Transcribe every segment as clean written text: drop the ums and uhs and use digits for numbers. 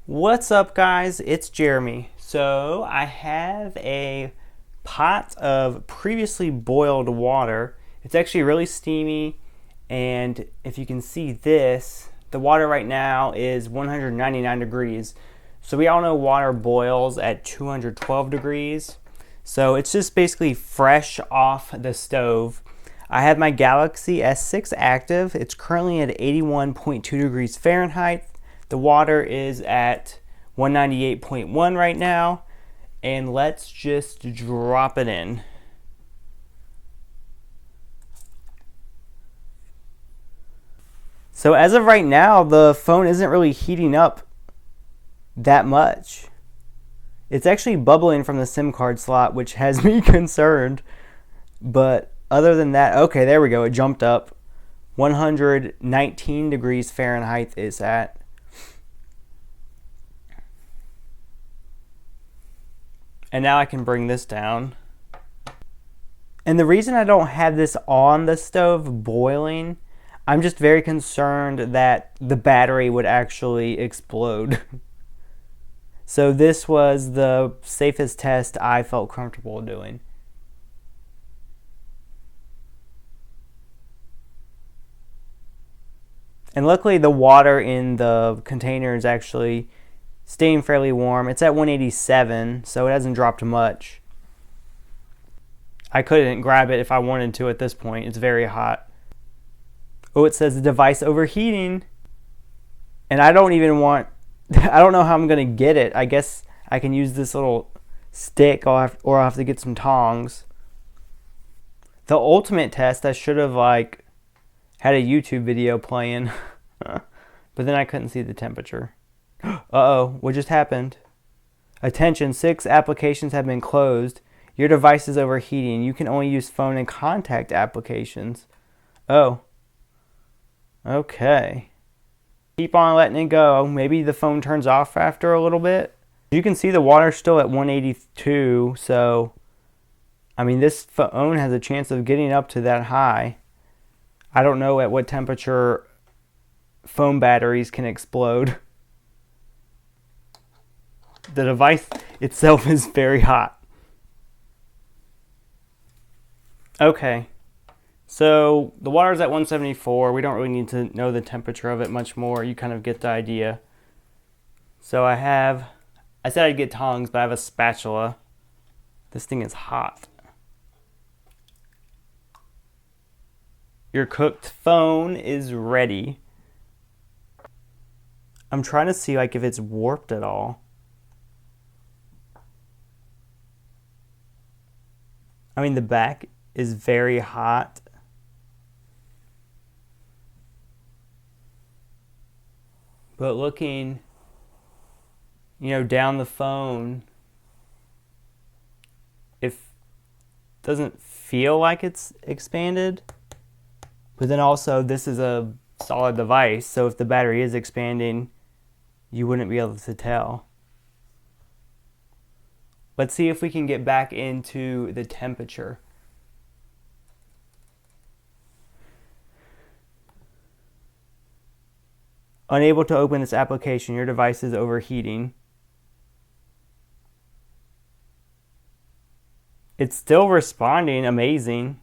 What's up, guys? It's Jeremy. So I have a pot of previously boiled water. It's actually really steamy, and if you can see this, the water right now is 199 degrees. So we all know water boils at 212 degrees. So it's just basically fresh off the stove. I have my Galaxy S6 active. It's currently at 81.2 degrees Fahrenheit. The water is at 198.1 right now, and let's just drop it in. So as of right now, the phone isn't really heating up that much. It's actually bubbling from the SIM card slot, which has me concerned. But other than that, okay, there we go. It jumped up. 119 degrees Fahrenheit is at. And now I can bring this down. And the reason I don't have this on the stove boiling, I'm just very concerned that the battery would actually explode. So this was the safest test I felt comfortable doing. And luckily the water in the container is actually staying fairly warm. It's at 187, so it hasn't dropped much. I couldn't grab it if I wanted to at this point. It's very hot. Oh, it says the device overheating. And I don't even want, I don't know how I'm going to get it. I guess I can use this little stick or I'll have to get some tongs. The ultimate test, I should have had a YouTube video playing. But then I couldn't see the temperature. Uh-oh, what just happened? Attention, 6 applications have been closed. Your device is overheating. You can only use phone and contact applications. Oh. Okay. Keep on letting it go. Maybe the phone turns off after a little bit. You can see the water's still at 182, so I mean, this phone has a chance of getting up to that high. I don't know at what temperature phone batteries can explode. The device itself is very hot. Okay, so the water's at 174. We don't really need to know the temperature of it much more. You kind of get the idea. So I said I'd get tongs, but I have a spatula. This thing is hot. Your cooked phone is ready. I'm trying to see if it's warped at all. I mean, the back is very hot. But looking, down the phone, it doesn't feel like it's expanded. But then also, this is a solid device, so if the battery is expanding, you wouldn't be able to tell. Let's see if we can get back into the temperature. Unable to open this application. Your device is overheating. It's still responding. Amazing.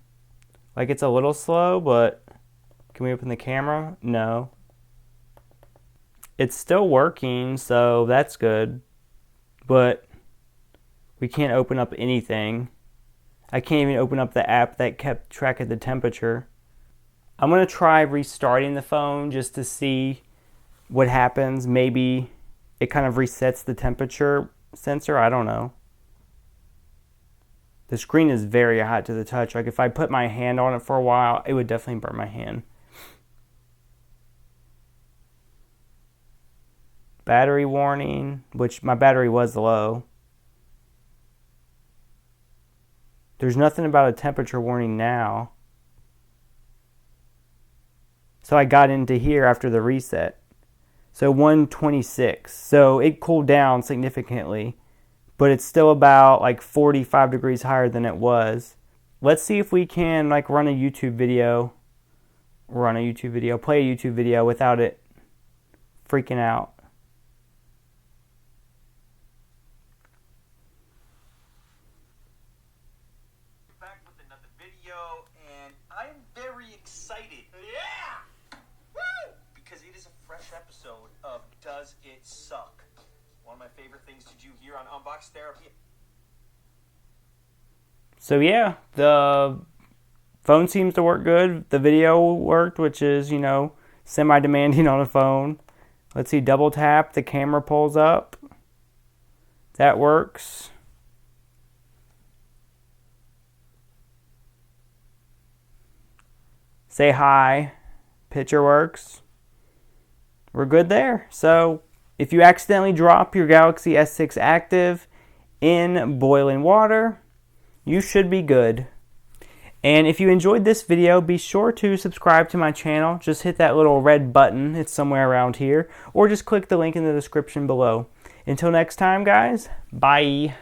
It's a little slow, but can we open the camera? No. It's still working, so that's good. But we can't open up anything. I can't even open up the app that kept track of the temperature. I'm going to try restarting the phone just to see what happens. Maybe it kind of resets the temperature sensor. I don't know. The screen is very hot to the touch. If I put my hand on it for a while, it would definitely burn my hand. Battery warning, which my battery was low. There's nothing about a temperature warning now. So I got into here after the reset. So 126. So it cooled down significantly, but it's still about 45 degrees higher than it was. Let's see if we can run a YouTube video. Play a YouTube video without it freaking out. fresh episode of Does It Suck? One of my favorite things to do here on Unbox Therapy. So yeah, the phone seems to work good. The video worked, which is, you know, semi-demanding on a phone. Let's see, double tap, the camera pulls up. That works. Say hi, picture works. We're good there. So if you accidentally drop your Galaxy S6 Active in boiling water, you should be good. And if you enjoyed this video, be sure to subscribe to my channel. Just hit that little red button. It's somewhere around here. Or just click the link in the description below. Until next time, guys, bye.